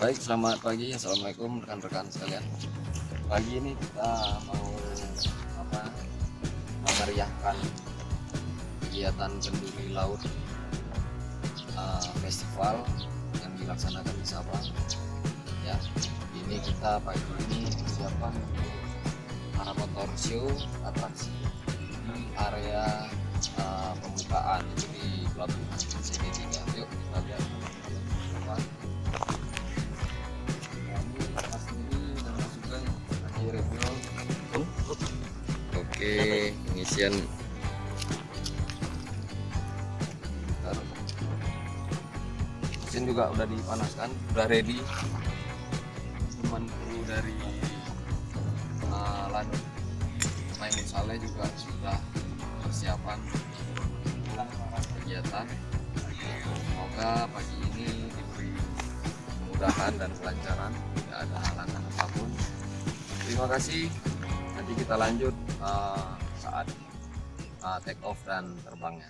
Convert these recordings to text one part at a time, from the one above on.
Baik, selamat pagi. Assalamualaikum rekan-rekan sekalian. Pagi ini kita mau memeriahkan kegiatan penduli laut festival yang dilaksanakan di Sabang. Ya, ini kita pagi ini persiapan para motor show atraksi di area pembukaan di pelabuhan CG3. Yuk kita lihat apa. Oke, pengisian mesin juga udah dipanaskan, udah ready. Teman kru dari Lanut Maimun Saleh juga sudah persiapan kegiatan. Semoga pagi ini diberi kemudahan dan kelancaran, tidak ada halangan apapun. Terima kasih. Nanti kita lanjut saat take off dan terbangnya.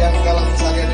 Yang dalam keseharian